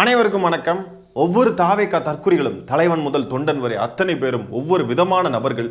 அனைவருக்கும் வணக்கம். ஒவ்வொரு தாவேக்கா தற்குறிகளும் தலைவன் முதல் தொண்டன் வரை அத்தனை பேரும் ஒவ்வொரு விதமான நபர்கள்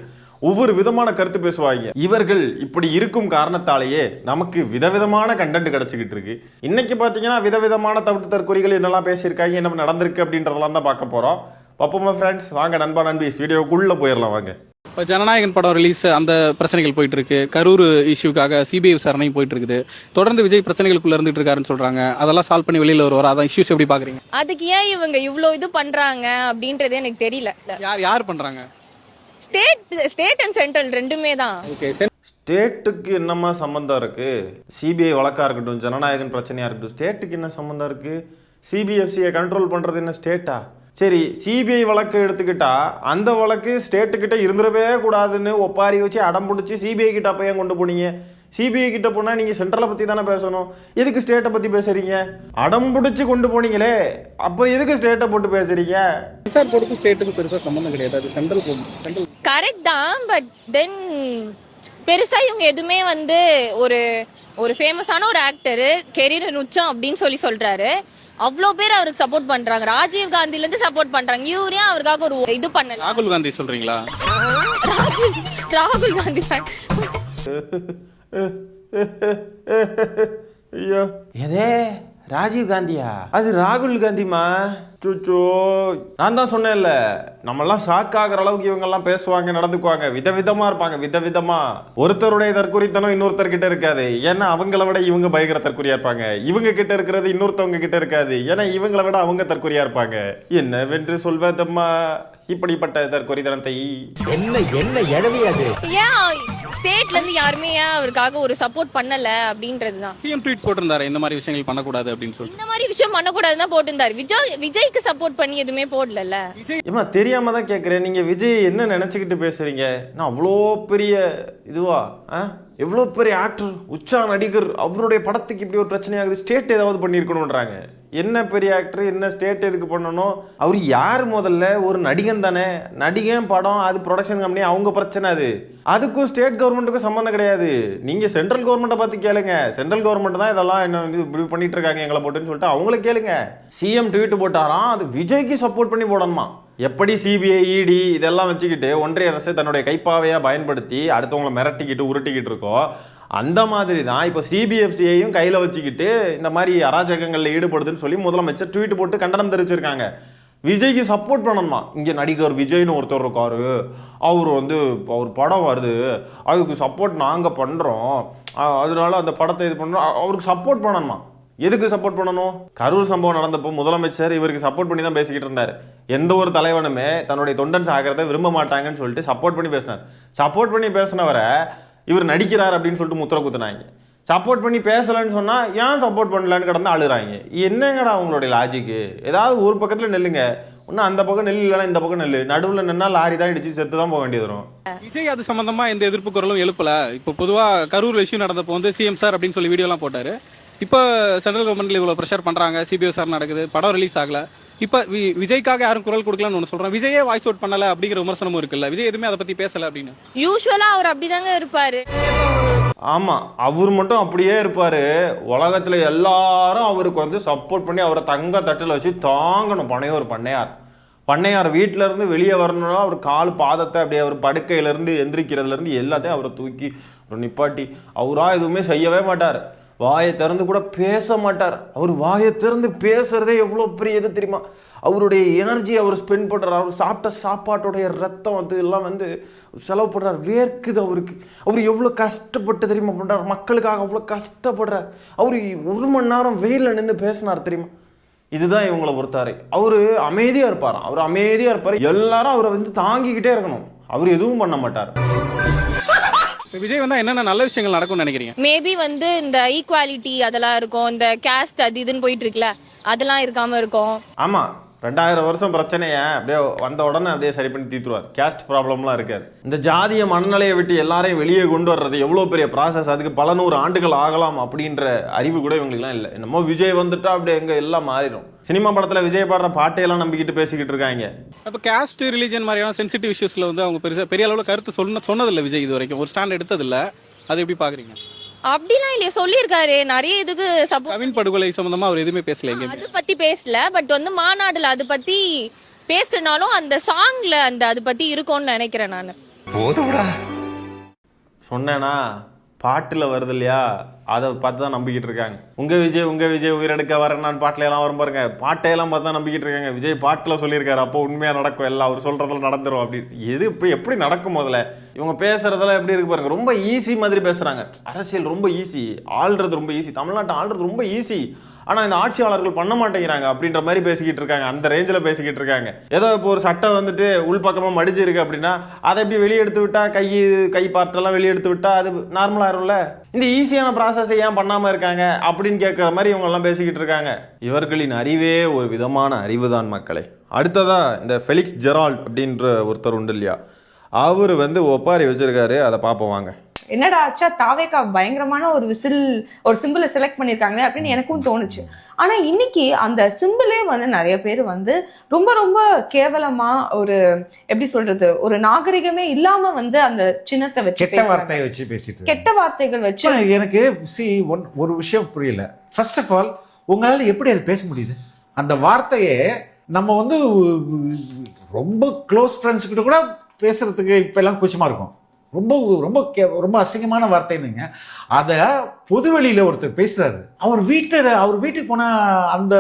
ஒவ்வொரு விதமான கருத்து பேசுவாங்க. இவர்கள் இப்படி இருக்கும் காரணத்தாலேயே நமக்கு விதவிதமான கண்டென்ட் கிடைச்சிக்கிட்டு இருக்கு. இன்னைக்கு பார்த்தீங்கன்னா விதவிதமான தவிட்டு தற்குறிகள் என்னெல்லாம் பேசியிருக்காங்க, என்ன நடந்திருக்கு அப்படின்றதெல்லாம் தான் பார்க்க போகிறோம். பப்போமா ஃப்ரெண்ட்ஸ், வாங்க நண்பா நண்பீஸ், வீடியோக்குள்ளே போயிடலாம் வாங்க. இப்போ ஜனநாயகன் படம் ரிலீஸ் அந்த பிரச்சனைகள் போயிட்டு இருக்கு. கரூர் இஷ்யூக்காக சிபிஐ விசாரணையும் போயிட்டு இருக்குது. தொடர்ந்து விஜய் பிரச்சனைகளுக்குள்ள இருந்துட்டு இருக்காருன்னு சொல்றாங்க. அதெல்லாம் சால்வ் பண்ணி வெளியில வருவார். அதான் இஷ்யூஸ் எப்படி பாக்குறீங்க? அதுக்கு ஏன் இவங்க இவ்ளோ இது பண்றாங்க அப்படின்றது எனக்கு தெரியல. யார் பண்றாங்க? ஸ்டேட் அண்ட் சென்ட்ரல் ரெண்டுமே தான். ஸ்டேட்டுக்கு என்னமா சம்பந்தம் இருக்கு? சிபிஐ வழக்கா இருக்கட்டும், ஜனநாயகன் பிரச்சனையா இருக்கட்டும், ஸ்டேட்டுக்கு என்ன சம்பந்தம் இருக்கு? சிபிஎஸ்சியை கண்ட்ரோல் பண்றது என்ன ஸ்டேட்டா? சரி, சிபிஐ வழக்கு எடுத்துக்கிட்டா அந்த வழக்கு ஸ்டேட்டுக்கிட்ட இருந்துடவே கூடாதுன்னு ஒப்பாரி வச்சு அடம் பிடிச்சி சிபிஐ கிட்ட அப்போ ஏன் கொண்டு போனீங்க? சிபிஐ கிட்ட போனால் நீங்கள் சென்ட்ரலை பற்றி தானே பேசணும், எதுக்கு ஸ்டேட்டை பற்றி பேசுறீங்க? அடம் பிடிச்சி கொண்டு போனீங்களே, அப்புறம் எதுக்கு ஸ்டேட்டை போட்டு பேசுறீங்க? ஸ்டேட்டுக்கு பெருசாக சம்பந்தம் கிடையாது. சென்ட்ரல் கரெக்ட் தான். பட் தென் பெருசா இவங்க எதுவுமே வந்து ஒரு ஃபேமஸான ஒரு ஆக்டர் கெரியர் உச்சம் அப்படின்னு சொல்றாரு. அவ்வளோ பேர் அவருக்கு சப்போர்ட் பண்றாங்க. ராஜீவ் காந்தில இருந்து சப்போர்ட் பண்றாங்க. இவரே அவருக்காக ஒரு இது பண்ணல. ராகுல் காந்தி சொல்றீங்களா? ராகுல் காந்தி ஐயோ, எதே ராஜீவ் காந்தியா? அது ராகுல் காந்திமா. சுச்சோ, நான் தான் சொன்னேன்ல, நம்மெல்லாம் ஷாக் ஆகிற அளவுக்கு இவங்கெல்லாம் பேசுவாங்க, நடந்துக்குவாங்க, விதவிதமா இருப்பாங்க. விதவிதமா ஒருத்தருடைய தற்குறித்தனம் இன்னொருத்தர் கிட்ட இருக்காது. ஏன்னா அவங்கள விட இவங்க பயங்கர தற்குறியா இருப்பாங்க. இவங்க கிட்ட இருக்கிறது இன்னொருத்தவங்க கிட்ட இருக்காது. ஏன்னா இவங்களை விட அவங்க தற்குறியா இருப்பாங்க. என்னவென்று சொல்வதம்மா இப்படிப்பட்ட தற்குறித்தனத்தை? என்ன எழவியாது? ஏன் ஸ்டேட்ல இருந்து யாருமே ஏன் அவருக்காக ஒரு சப்போர்ட் பண்ணல அப்படின்றதுதான். சிஎம் ட்வீட் போட்டிருந்தாரு, இந்த மாதிரி விஷயங்கள் பண்ணக்கூடாது அப்படின்னு சொல்லி. இந்த மாதிரி விஷயம் பண்ணக்கூடாதுன்னு போட்டிருந்தாரு. விஜய்க்கு சப்போர்ட் பண்ணி எதுவுமே போடல. ஏமா தெரியாம தான் கேட்குறேன், நீங்க விஜய் என்ன நினைச்சுக்கிட்டு பேசுறீங்க? நான் அவ்வளோ பெரிய இதுவா, எவ்வளோ பெரிய ஆக்டர், உச்சா நடிகர், அவருடைய படத்துக்கு இப்படி ஒரு பிரச்சனை ஆகுது, ஸ்டேட் ஏதாவது பண்ணியிருக்கணுன்றாங்க. என்ன பெரிய ஆக்டர், என்ன ஸ்டேட் எதுக்கு பண்ணணும்? அவர் யார்? முதல்ல ஒரு நடிகன் தானே. நடிகன், படம், அது ப்ரொடக்ஷன் கம்பெனி, அவங்க பிரச்சனை அது. அதுக்கும் ஸ்டேட் கவர்மெண்ட்டுக்கும் சம்மந்தம் கிடையாது. நீங்க சென்ட்ரல் கவர்மெண்ட்டை பார்த்து கேளுங்க. சென்ட்ரல் கவர்மெண்ட் தான் இதெல்லாம் என்ன இப்படி பண்ணிட்டு இருக்காங்க எங்களை போட்டுன்னு சொல்லிட்டு அவங்கள கேளுங்க. சிஎம் ட்வீட் போட்டாராம், அது விஜய்க்கு சப்போர்ட் பண்ணி போடணுமா? எப்படி சிபிஐ, இடி இதெல்லாம் வச்சுக்கிட்டு ஒன்றிய அரசு தன்னுடைய கைப்பாவையாக பயன்படுத்தி அடுத்தவங்களை மிரட்டிக்கிட்டு உருட்டிக்கிட்டு இருக்கோம், அந்த மாதிரி தான் இப்போ சிபிஎஃப்சியையும் கையில் வச்சுக்கிட்டு இந்த மாதிரி அராஜகங்களில் ஈடுபடுதுன்னு சொல்லி முதலமைச்சர் ட்வீட் போட்டு கண்டனம் தெரிவிச்சிருக்காங்க. விஜய்க்கு சப்போர்ட் பண்ணணுமா? இங்கே நடிகர் விஜய்னு ஒருத்தர் இருக்காரு, அவர் அவர் படம் வருது, அதுக்கு சப்போர்ட் நாங்கள் பண்ணுறோம், அதனால அந்த படத்தை இது பண்ணுறோம், அவருக்கு சப்போர்ட் பண்ணணுமா? எதுக்கு சப்போர்ட் பண்ணணும்? கரூர் சம்பவம் நடந்தப்போ முதலமைச்சர் இவருக்கு சப்போர்ட் பண்ணி தான் பேசிக்கிட்டு இருந்தார். எந்த ஒரு தலைவனுமே தன்னுடைய தொண்டன் சாகிறத விரும்ப மாட்டாங்கன்னு சொல்லிட்டு சப்போர்ட் பண்ணி பேசினார். சப்போர்ட் பண்ணி பேசினவரை இவர் நடிக்கிறார் அப்படின்னு சொல்லிட்டு முத்திர குத்துனாங்க. சப்போர்ட் பண்ணி பேசலன்னு சொன்னால் ஏன் சப்போர்ட் பண்ணலான்னு கிடந்து அழுறாங்க. என்னங்கடா உங்களுடைய லாஜிக்கு? ஏதாவது ஒரு பக்கத்தில் நெல்லுங்க, இன்னும் அந்த பக்கம் நெல் இல்லைன்னா இந்த பக்கம் நெல், நடுவில் நின்னா லாரி தான் இடிச்சு செத்து தான் போக வேண்டியது வரும். விஜய் அது சம்பந்தமா எந்த எதிர்ப்பு குரலும் எழுப்பல. இப்போ பொதுவாக கரூர் இஷ்யூ நடந்தப்போ சிஎம் சார் அப்படின்னு சொல்லி வீடியோலாம் போட்டாரு. இப்போ சென்ட்ரல் கவர்மெண்ட்ல இவ்வளோ ப்ரெஷர் பண்றாங்க, சிபிஐ விசாரணை நடக்குது, படம் ரிலீஸ் ஆகல. இப்போ விஜய்க்காக யாரும் குரல் கொடுக்கலன்னு ஒன்று சொல்றேன். விஜயே வாய்ஸ் அவுட் பண்ணல அப்படிங்கிற விமர்சனமும் இருக்குல்ல. விஜய் எதுவுமே அதை பத்தி பேசல அப்படின்னு. யூசுவலா அவர் அப்படிதாங்க இருப்பாரு. ஆமா, அவர் மட்டும் அப்படியே இருப்பாரு. உலகத்துல எல்லாரும் அவருக்கு சப்போர்ட் பண்ணி அவரை தங்க தட்டில் வச்சு தாங்கணும். பண்ணையார் வீட்டில இருந்து வெளியே வரணும்னா அவர் கால் பாதத்தை அப்படியே அவர் படுக்கையில இருந்து எந்திரிக்கிறதுல இருந்து எல்லாத்தையும் அவரை தூக்கி நிப்பாட்டி அவரா எதுவுமே செய்யவே மாட்டார். வாயை திறந்து கூட பேச மாட்டார். அவர் வாயை திறந்து பேசுறதே எவ்வளோ பெரிய இது தெரியுமா? அவருடைய எனர்ஜி அவர் ஸ்பெண்ட் பண்ணுறார். அவர் சாப்பிட்ட சாப்பாட்டுடைய ரத்தம் எல்லாம் செலவு பண்ணுறார். வேர்க்குது அவருக்கு. அவர் எவ்வளோ கஷ்டப்பட்டு தெரியுமா பண்ணுறார்? மக்களுக்காக அவ்வளோ கஷ்டப்படுறார். அவர் 1 மணி நேரம் வெயிலில் நின்று பேசினார் தெரியுமா? இதுதான் இவங்களை பொறுத்தாரு. அவர் அமைதியாக இருப்பாராம். அவர் அமைதியாக இருப்பார். எல்லாரும் அவரை தாங்கிக்கிட்டே இருக்கணும். அவர் எதுவும் பண்ண மாட்டார். விஜய் வந்தா என்னென்ன நல்ல விஷயங்கள் நடக்கும்னு நினைக்கிறீங்க? மேபி இந்த ஈக்குவாலிட்டி அதெல்லாம் இருக்கும், இந்த கேஸ்ட் அது இதுன்னு போயிட்டு இருக்குல்ல, அதெல்லாம் இருக்காம இருக்கும். ஆமா, 2000 வருஷம் பிரச்சனையை அப்படியே வந்த உடனே அப்படியே சரி பண்ணி தீர்த்துருவார். கேஸ்ட் ப்ராப்ளம்லாம் இருக்காது. இந்த ஜாதிய மனநிலையை விட்டு எல்லாரையும் வெளியே கொண்டு வர்றது எவ்வளோ பெரிய ப்ராசஸ், அதுக்கு பல 100 ஆண்டுகள் ஆகலாம் அப்படின்ற அறிவு கூட இவங்களுக்குலாம் இல்லை. என்னமோ விஜய் வந்துட்டா அப்படியே எங்கே எல்லாம் மாறிடும். சினிமா படத்தில் விஜய் பாடுற பாட்டையெல்லாம் நம்பிக்கிட்டு பேசிக்கிட்டு இருக்காங்க. அப்போ கேஸ்ட் ரிலீஜன் மாதிரியான சென்சிட்டிவ் இஷ்யூஸில் அவங்க பெரிய அளவில் கருத்து சொன்னதில்லை விஜய் இது வரைக்கும். ஒரு ஸ்டாண்ட் எடுத்ததில்லை. அது எப்படி பார்க்குறீங்க? அப்படிலாம் இல்லையே, சொல்லியிருக்காரு நிறைய இதுக்கு சப்போர்ட். கவின் படுகொலை சம்பந்தமா அவர் எதுவுமே பேசல எங்க. அது பத்தி பேசல, பட் வந்து மாநாடுல அது பத்தி பேசினாலும் அந்த சாங்ல அந்த அது பத்தி இருக்கும்னு நினைக்கிறேன் நான். சொன்னேனா பாட்டில் வருது இல்லையா, அதை பார்த்து தான் நம்பிக்கிட்டு இருக்காங்க. உங்க விஜய் உயிரெடுக்க வரேன் நான் பாட்டில எல்லாம் வரும் பாருங்க, பாட்டையெல்லாம் பார்த்து தான் நம்பிக்கிட்டு இருக்காங்க. விஜய் பாட்டில் சொல்லியிருக்காரு, அப்போ உண்மையாக நடக்கும், எல்லாம் அவர் சொல்றதுல நடந்துரும் அப்படின்னு. எது இப்போ எப்படி நடக்கும்? முதல்ல இவங்க பேசுறதெல்லாம் எப்படி இருக்கு பாருங்க, ரொம்ப ஈஸி மாதிரி பேசுறாங்க. அரசியல் ரொம்ப ஈஸி, ஆள்றது ரொம்ப ஈஸி, தமிழ்நாட்டை ஆள்றது ரொம்ப ஈஸி, ஆனால் இந்த ஆட்சியாளர்கள் பண்ண மாட்டேங்கிறாங்க அப்படின்ற மாதிரி பேசிக்கிட்டு இருக்காங்க. அந்த ரேஞ்சில் பேசிக்கிட்டு இருக்காங்க. ஏதோ இப்போ ஒரு சட்டை வந்துட்டு உள்பக்கமாக மடிச்சிருக்கு அப்படின்னா அதை எப்படி வெளியே எடுத்து விட்டா, கை பார்த்தெல்லாம் வெளியே எடுத்து விட்டா அது நார்மலாக ஆயிரும்ல. இந்த ஈஸியான ப்ராசஸை ஏன் பண்ணாமல் இருக்காங்க அப்படின்னு கேட்குற மாதிரி இவங்கெல்லாம் பேசிக்கிட்டு இருக்காங்க. இவர்களின் அறிவே ஒரு விதமான அறிவு தான் மக்களே. அடுத்ததா இந்த ஃபெலிக்ஸ் ஜெரால்ட் அப்படின்ற ஒருத்தர் உண்டு இல்லையா, அவர் வந்து ஒப்பாரி வச்சிருக்காரு, அதை பார்ப்போம் வாங்க. என்னடா ஆச்சா, தாவேக்கா பயங்கரமான ஒரு சிம்பிளை செலக்ட் பண்ணிருக்காங்களே அப்படின்னு எனக்கும் தோணுச்சு. ஆனா இன்னைக்கு அந்த சிம்பிளே வந்து நிறைய பேர் வந்து ரொம்ப ரொம்ப கேவலமா, ஒரு எப்படி சொல்றது, ஒரு நாகரிகமே இல்லாம வந்து அந்த சின்னத்தை வச்சு கெட்ட வார்த்தையை வச்சு பேசிட்டு, கெட்ட வார்த்தைகள் வச்சு. எனக்கு ஒரு விஷயம் புரியல. ஃபர்ஸ்ட் ஆஃப் ஆல், உங்களால எப்படி அதை பேச முடியுது? அந்த வார்த்தையே நம்ம வந்து ரொம்ப க்ளோஸ் ஃப்ரெண்ட்ஸ் கிட்ட கூட பேசுறதுக்கு இப்ப எல்லாம் கூச்சமா இருக்கும். ரொம்ப ரொம்ப ரொம்ப அசிங்கமான வார்த்தைன்னு அத பொதுவெளியில ஒருத்தர் பேசுறாரு. அவர் வீட்டுக்கு போன அந்த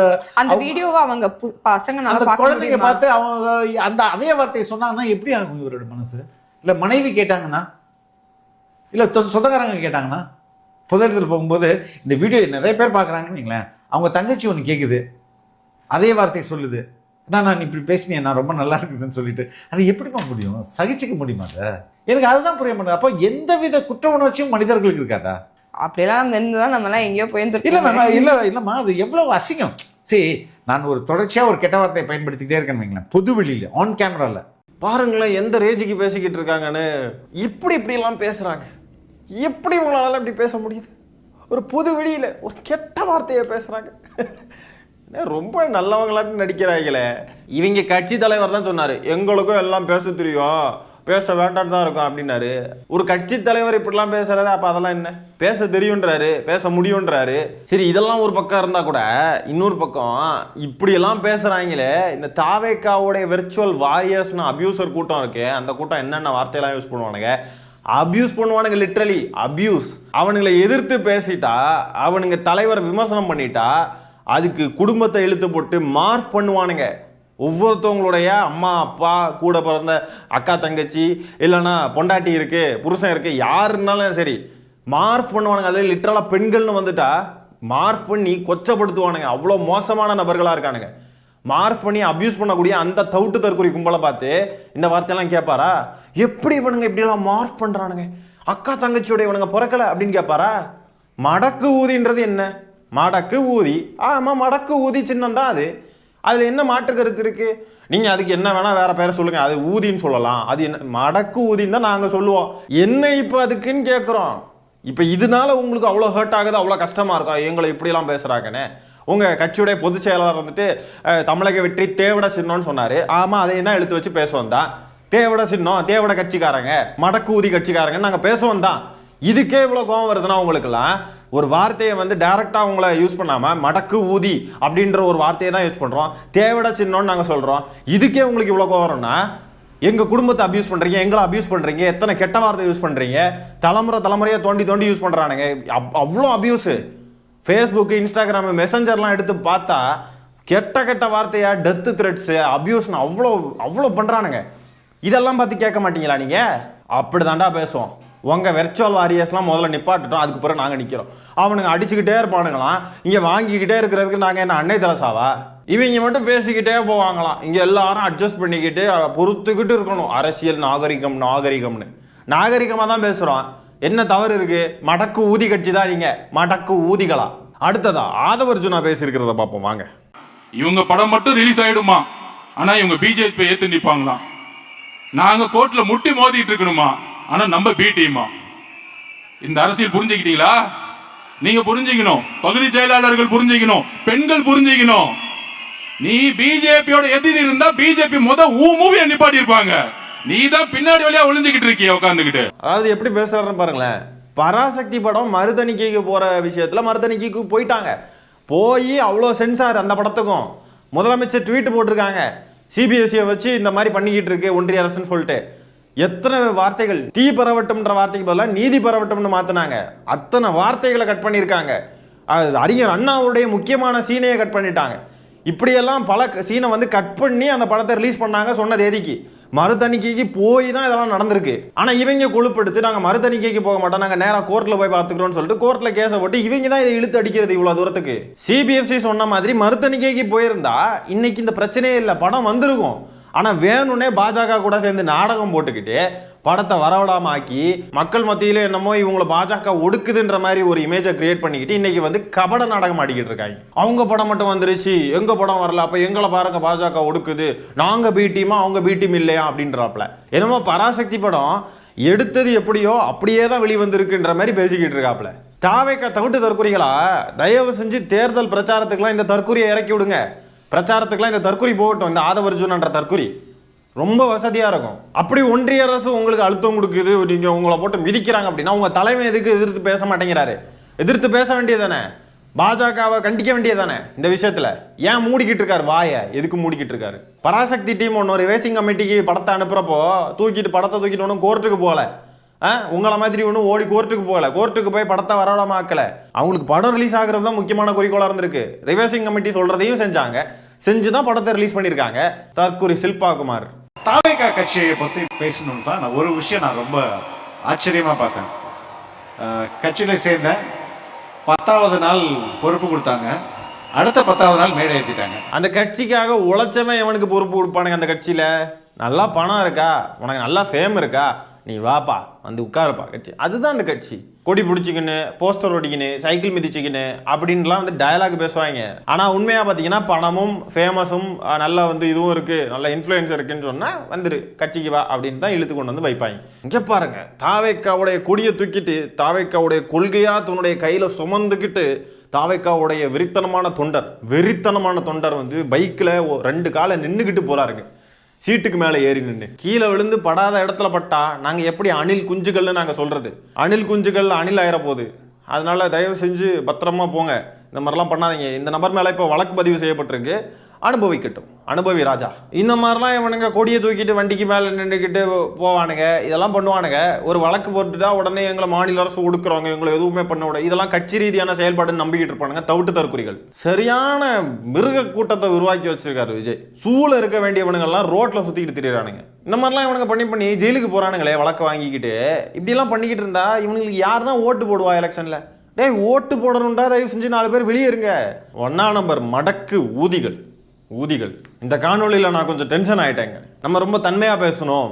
வீடியோவை அவங்க பசங்க அந்த குழந்தைங்க பார்த்து அவங்க அந்த அதே வார்த்தையை சொன்னாங்கன்னா எப்படி ஆகும் இவரோட மனசு? இல்ல மனைவி கேட்டாங்கன்னா, இல்ல சொந்தக்காரங்க கேட்டாங்கன்னா, பொது இடத்துல போகும்போது இந்த வீடியோ நிறைய பேர் பாக்குறாங்கன்னு வைங்களேன், அவங்க தங்கச்சி ஒண்ணு கேக்குது, அதே வார்த்தையை சொல்லுது, நான் இப்படி பேசினேன், நான் ரொம்ப நல்லா இருக்குதுன்னு சொல்லிட்டு, அது எப்படிமா முடியும்? சகிச்சுக்க முடியுமா? எனக்கு அதுதான் புரிய மாட்டேன். அப்போ எந்தவித குற்ற உணர்ச்சியும் மனிதர்களுக்கு இருக்காதா? அப்படியெல்லாம் இருந்துதான் நம்ம எல்லாம் எங்கேயோ இல்லம்மா, அது எவ்வளவு அசிங்கம். சரி, நான் ஒரு தொடர்ச்சியா ஒரு கெட்ட வார்த்தையை பயன்படுத்திக்கிட்டே இருக்கேன்னு வைங்களேன், பொது வெளியில ஆன் கேமரால. பாருங்களேன் எந்த ரேஞ்சுக்கு பேசிக்கிட்டு இருக்காங்கன்னு. இப்படி எல்லாம் பேசுறாங்க. எப்படி உங்களால இப்படி பேச முடியுது? ஒரு பொது வெளியில ஒரு கெட்ட வார்த்தையை பேசுறாங்க. ரொம்ப நல்லவங்களாட்டு நடிக்கிறாங்களே. இவங்க கட்சி தலைவர் தான் சொன்னாரு, எங்களுக்கும் எல்லாம் பேச தெரியும், பேச வேண்டாம் தான் இருக்கும் அப்படின்னாரு. ஒரு கட்சி தலைவர் இப்படிலாம் பேசுறாரு, அப்ப அதெல்லாம் என்ன? பேச தெரியுன்றாரு, பேச முடியுன்றாரு. சரி, இதெல்லாம் ஒரு பக்கம் இருந்தா கூட இன்னொரு பக்கம் இப்படியெல்லாம் பேசுறாங்களே, இந்த தாவேக்காவுடைய விர்ச்சுவல் வாரியர்ஸ்னு அபியூசர் கூட்டம் இருக்கு. அந்த கூட்டம் என்னென்ன வார்த்தையெல்லாம் யூஸ் பண்ணுவானுங்க? அபியூஸ் பண்ணுவானுங்க, லிட்ரலி அபியூஸ். அவனுங்களை எதிர்த்து பேசிட்டா, அவனுங்க தலைவர் விமர்சனம் பண்ணிட்டா, அதுக்கு குடும்பத்தை இழுத்து போட்டு மார்க் பண்ணுவானுங்க. ஒவ்வொருத்தவங்களுடைய அம்மா அப்பா, கூட பிறந்த அக்கா தங்கச்சி, இல்லைன்னா பொண்டாட்டி இருக்கு, புருஷன் இருக்கு, யாருன்னாலும் சரி மார்க் பண்ணுவானுங்க. அதில் லிட்டரலாக பெண்கள்னு வந்துட்டா மார்க் பண்ணி கொச்சப்படுத்துவானுங்க. அவ்வளோ மோசமான நபர்களாக இருக்கானுங்க. மார்க் பண்ணி அபியூஸ் பண்ணக்கூடிய அந்த தவுட்டு தற்கொலை கும்பலை பார்த்து இந்த வார்த்தையெல்லாம் கேட்பாரா? எப்படி இவனுங்க இப்படியெல்லாம் மார்க் பண்ணுறானுங்க, அக்கா தங்கச்சியோட இவனுங்க பிறக்கலை அப்படின்னு கேட்பாரா? மடக்கு ஊதின்றது என்ன? மடக்கு ஊதி, ஆமாம் மடக்கு ஊதி சின்னம் தான் அது. அதில் என்ன மாற்று கருத்து இருக்கு? நீங்கள் அதுக்கு என்ன வேணால் வேற பேரை சொல்லுங்க, அது ஊதின்னு சொல்லலாம். அது என்ன மடக்கு ஊதின்னு தான் நாங்கள் சொல்லுவோம். என்ன இப்போ அதுக்குன்னு கேட்குறோம். இப்போ இதனால உங்களுக்கு அவ்வளோ ஹர்ட் ஆகுது, அவ்வளோ கஷ்டமாக இருக்கும் எங்களை இப்படிலாம் பேசுகிறாங்கன்னு. உங்கள் கட்சியுடைய பொதுச் செயலாளர் வந்துட்டு தமிழக வெற்றி தேவட சின்னம்னு சொன்னார். ஆமாம், அதை என்ன எடுத்து வச்சு பேசுவோம் தான். தேவட சின்னம், தேவட கட்சிக்காரங்க, மடக்கு ஊதி கட்சிக்காரங்கன்னு நாங்கள் பேசுவோம் தான். இதுக்கே இவ்வளோ கோவம் வருதுன்னா உங்களுக்குலாம், ஒரு வார்த்தையை வந்து டைரக்டாக உங்களை யூஸ் பண்ணாமல் மடக்கு ஊதி அப்படின்ற ஒரு வார்த்தையை தான் யூஸ் பண்ணுறோம். தேவட சின்னம்னு நாங்கள் சொல்கிறோம். இதுக்கே உங்களுக்கு இவ்வளோ கோவம் வரும்னா, எங்கள் குடும்பத்தை அபியூஸ் பண்ணுறீங்க, எங்களை அபியூஸ் பண்ணுறீங்க, எத்தனை கெட்ட வார்த்தை யூஸ் பண்ணுறீங்க, தலைமுறையாக தோண்டி யூஸ் பண்ணுறானுங்க. அவ்வளோ அபியூஸு. ஃபேஸ்புக்கு, இன்ஸ்டாகிராமு, மெசஞ்சர்லாம் எடுத்து பார்த்தா கெட்ட வார்த்தையா, டெத்து த்ரெட்ஸு, அபியூஸ்னு அவ்வளோ பண்ணுறானுங்க. இதெல்லாம் பார்த்து கேட்க மாட்டீங்களா நீங்கள்? அப்படி தாண்டா பேசுவோம். உங்கள் வெர்ச்சுவல் வாரியர்ஸ்லாம் முதல்ல நிப்பாட்டுட்டோம், அதுக்கு பிறகு நாங்கள் நிற்கிறோம். அவனுங்க அடிச்சுக்கிட்டே இருப்பானுங்களாம், இங்கே வாங்கிக்கிட்டே இருக்கிறதுக்கு நாங்கள் என்ன அன்னை தலசாவா? இவங்க மட்டும் பேசிக்கிட்டே போவாங்களாம். இங்கே எல்லாரும் அட்ஜஸ்ட் பண்ணிக்கிட்டு பொறுத்துக்கிட்டு இருக்கணும். அரசியல் நாகரிகம்னு நாகரிகமாக தான் பேசுகிறோம். என்ன தவறு இருக்கு? மடக்கு ஊதி கட்சி தான் நீங்க, மடக்கு ஊதிகளா? அடுத்ததா ஆதவர்ஜுனா பேசியிருக்கிறத பார்ப்போம் வாங்க. இவங்க படம் மட்டும் ரிலீஸ் ஆயிடுமா, ஆனா இவங்க பிஜேபி ஏத்து நிப்பாங்களாம். நாங்க கோர்ட்ல முட்டி மோதிட்டு இருக்கணுமா, ஆனா நம்ம பி டீமா. இந்த அரசியல் புரிஞ்சுக்கிட்டீங்களா? நீங்க புரிஞ்சுக்கணும், பகுதி செயலாளர்கள் புரிஞ்சுக்கணும், பெண்கள் புரிஞ்சுக்கணும். நீ பிஜேபியோட எதிரி இருந்தா பிஜேபி மூவியை நிப்பாட்டி இருப்பாங்க. நீ தான் பின்னாடி வழியா ஒளிஞ்சுக்கிட்டு இருக்கிய உட்காந்துக்கிட்டு. அதாவது எப்படி பேசுறாருன்னு பாருங்களேன். பராசக்தி படம் மறுதணிக்கைக்கு போற விஷயத்துல மறுதணிக்கைக்கு போயிட்டாங்க. போய் அவ்வளோ சென்சார் அந்த படத்துக்கும். முதலமைச்சர் ட்வீட் போட்டிருக்காங்க, சிபிஎஸ்சியை வச்சு இந்த மாதிரி பண்ணிக்கிட்டு இருக்கு ஒன்றிய அரசுன்னு சொல்லிட்டு. எத்தனை வார்த்தைகள், தீ பரவட்டும்ன்ற வார்த்தைக்கு பதிலாக நீதி பரவட்டும்னு மாத்தினாங்க. அத்தனை வார்த்தைகளை கட் பண்ணியிருக்காங்க. அறிஞர் அண்ணாவுடைய முக்கியமான சீனையை கட் பண்ணிட்டாங்க. இப்படியெல்லாம் பல சீனை வந்து கட் பண்ணி அந்த படத்தை ரிலீஸ் பண்ணாங்க சொன்ன தேதிக்கு. மறுதணிக்கைக்கு போய் தான் இதெல்லாம் நடந்திருக்கு. ஆனால் இவங்க கொழுப்படுத்து நாங்கள் மறுதணிக்கைக்கு போக மாட்டோம், நாங்கள் நேராக கோர்ட்டில் போய் பார்த்துக்கிறோம்னு சொல்லிட்டு கோர்ட்டில் கேஸை போட்டு இவங்க தான் இதை இழுத்து அடிக்கிறது இவ்வளோ தூரத்துக்கு. சிபிஎஃப்சி சொன்ன மாதிரி மறுதணிக்கைக்கு போயிருந்தா இன்னைக்கு இந்த பிரச்சனையே இல்லை, படம் வந்திருக்கும். ஆனால் வேணும்னே பாஜக கூட சேர்ந்து நாடகம் போட்டுக்கிட்டு படத்தை வரவிடாம ஆக்கி மக்கள் மத்தியில என்னமோ இவங்களை பாஜக ஒடுக்குதுன்ற மாதிரி ஒரு இமேஜை கிரியேட் பண்ணிக்கிட்டு இன்னைக்கு வந்து கபட நாடகம் ஆடிக்கிட்டு இருக்காங்க. அவங்க படம் மட்டும் வந்துருச்சு, எங்க படம் வரல, அப்ப எங்களை பாருங்க பாஜக ஒடுக்குது, நாங்க பி டீமா அவங்க பி டீம் இல்லையா அப்படின்றாப்ல. என்னமோ பராசக்தி படம் எடுத்தது எப்படியோ அப்படியே தான் வெளிவந்திருக்குன்ற மாதிரி பேசிக்கிட்டு இருக்காப்ல. தாவேக்கா தவிட்டு தற்கொலைகளா, தயவு செஞ்சு தேர்தல் பிரச்சாரத்துக்குலாம் இந்த தற்கொலையை இறக்கி விடுங்க. பிரச்சாரத்துக்குலாம் இந்த தற்கொலை போகட்டும், இந்த ஆதவர்ஜுனன்ற தற்கொலை ரொம்ப வசதியாக இருக்கும். அப்படி ஒன்றிய அரசு உங்களுக்கு அழுத்தம் கொடுக்குது, நீங்கள் உங்களை போட்டு மிதிக்கிறாங்க அப்படின்னா உங்கள் தலைமை எதுக்கு எதிர்த்து பேச மாட்டேங்கிறாரு? எதிர்த்து பேச வேண்டியதானே, பாஜகவை கண்டிக்க வேண்டியதானே இந்த விஷயத்தில். ஏன் மூடிக்கிட்டு இருக்காரு வாயை? எதுக்கு மூடிக்கிட்டு இருக்காரு? பராசக்தி டீம் ஒன்று ஒரு ரேசிங் கமிட்டிக்கு படத்தை அனுப்புகிறப்போ படத்தை தூக்கிட்டு ஒன்றும் கோர்ட்டுக்கு போகல, உங்களை மாதிரி ஒன்றும் ஓடி கோர்ட்டுக்கு போகல, கோர்ட்டுக்கு போய் படத்தை வரவிடாம ஆக்கல. அவங்களுக்கு படம் ரிலீஸ் ஆகிறது தான் முக்கியமான குறிக்கோளாக இருந்திருக்கு. ரிவர்சிங் கமிட்டி சொல்றதையும் செஞ்சாங்க, செஞ்சுதான் படத்தை ரிலீஸ் பண்ணியிருக்காங்க. தற்கொலை ஷில்பா குமார். தாவேகா கட்சியை பற்றி பேசணும்னு சார், நான் ஒரு விஷயம் நான் ரொம்ப ஆச்சரியமாக பார்த்தேன். கட்சியில் சேர்ந்தேன், 10வது நாள் பொறுப்பு கொடுத்தாங்க, அடுத்த 10வது நாள் மேடை ஏற்றிட்டாங்க. அந்த கட்சிக்காக உழைச்சவன் எவனுக்கு பொறுப்பு கொடுப்பானுங்க? அந்த கட்சியில் நல்லா பணம் இருக்கா, உனக்கு நல்லா ஃபேம் இருக்கா, நீ வாப்பா வந்து உட்காருப்பா கட்சி. அதுதான் அந்த கட்சி. கொடி பிடிச்சிக்கின்னு, போஸ்டர் ஒடிக்கின்னு, சைக்கிள் மிதிச்சிக்கின்னு அப்படின்லாம் வந்து டயலாக் பேசுவாங்க. ஆனால் உண்மையாக பார்த்தீங்கன்னா பணமும் ஃபேமஸும் நல்லா வந்து இதுவும் இருக்குது, நல்ல இன்ஃப்ளூயன்ஸ் இருக்குன்னு சொன்னால் வந்துரு கட்சிக்கு வா அப்படின்னு தான் இழுத்து கொண்டு வந்து வைப்பாங்க. இங்கே பாருங்க, தாவேக்காவுடைய கொடியை தூக்கிட்டு தாவேக்காவுடைய கொள்கையாக தன்னுடைய கையில் சுமந்துக்கிட்டு தாவேக்காவுடைய வெறித்தனமான தொண்டர் வந்து பைக்கில் 2 காலை நின்றுக்கிட்டு போகிறாருங்க. சீட்டுக்கு மேலே ஏறி நின்று கீழே விழுந்து படாத இடத்துல பட்டா நாங்கள் எப்படி அணில் குஞ்சுகள்னு நாங்கள் சொல்கிறது? அணில் குஞ்சுகள் அணில் ஆயிர போகுது. அதனால தயவு செஞ்சு பத்திரமா போங்க, இந்த மாதிரிலாம் பண்ணாதீங்க. இந்த நபர் மேலே இப்போ வழக்கு பதிவு செய்யப்பட்டிருக்கு, அனுபவிக்கட்டும், அனுபவி ராஜா. இந்த மாதிரிலாம் இவனுங்க கொடியை தூக்கிட்டு வண்டிக்கு மேலே நின்றுக்கிட்டு போவானுங்க, இதெல்லாம் பண்ணுவானுங்க. ஒரு வழக்கு போட்டுட்டா உடனே எங்களை மாநில அரசு ஒடுக்குறாங்க, எங்களை எதுவுமே பண்ண விட, இதெல்லாம் கட்சி ரீதியான செயல்பாடுன்னு நம்பிக்கிட்டு இருப்பானுங்க தவிட்டு தற்குறிகள். சரியான மிருக கூட்டத்தை உருவாக்கி வச்சிருக்காரு விஜய். சூழ இருக்க வேண்டியவனுங்கெல்லாம் ரோட்ல சுத்திக்கிட்டு திரியிறானுங்க. இந்த மாதிரிலாம் இவனுங்க பண்ணி ஜெயிலுக்கு போறானுங்களே வழக்கு வாங்கிக்கிட்டு. இப்படிலாம் பண்ணிக்கிட்டு இருந்தா இவனுங்களுக்கு யார் தான் ஓட்டு போடுவா எலெக்ஷன்ல? டேய், ஓட்டு போடணும்டா தயவு செஞ்சு 4 பேர் வெளியே இருங்க. 1ஆம் நம்பர் மடக்கு ஊதிகள். இந்த காணொலியில் நான் கொஞ்சம் டென்ஷன் ஆகிட்டேங்க. நம்ம ரொம்ப தன்மையாக பேசணும்,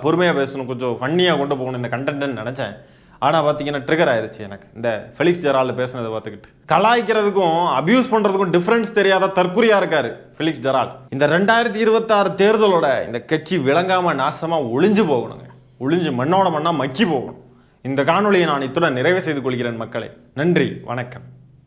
பொறுமையாக பேசணும், கொஞ்சம் ஃபன்னியாக கொண்டு போகணும் இந்த கண்டென்ட்னு நினச்சேன். ஆனால் பார்த்தீங்கன்னா ட்ரிகர் ஆயிடுச்சு எனக்கு இந்த ஃபெலிக்ஸ் ஜெரால்டு பேசுனதை பார்த்துக்கிட்டு. கலாய்க்கிறதுக்கும் அபியூஸ் பண்ணுறதுக்கும் டிஃப்ரென்ஸ் தெரியாத தற்குறியாக இருக்காரு ஃபெலிக்ஸ் ஜெரால்டு. இந்த 2026 தேர்தலோட இந்த கட்சி விளங்காமல் நாசமாக ஒளிஞ்சு போகணுங்க, ஒளிஞ்சு மண்ணோட மண்ணாக மக்கி போகணும். இந்த காணொலியை நான் இத்துடன் நிறைவு செய்து கொள்கிறேன் மக்களே. நன்றி, வணக்கம்.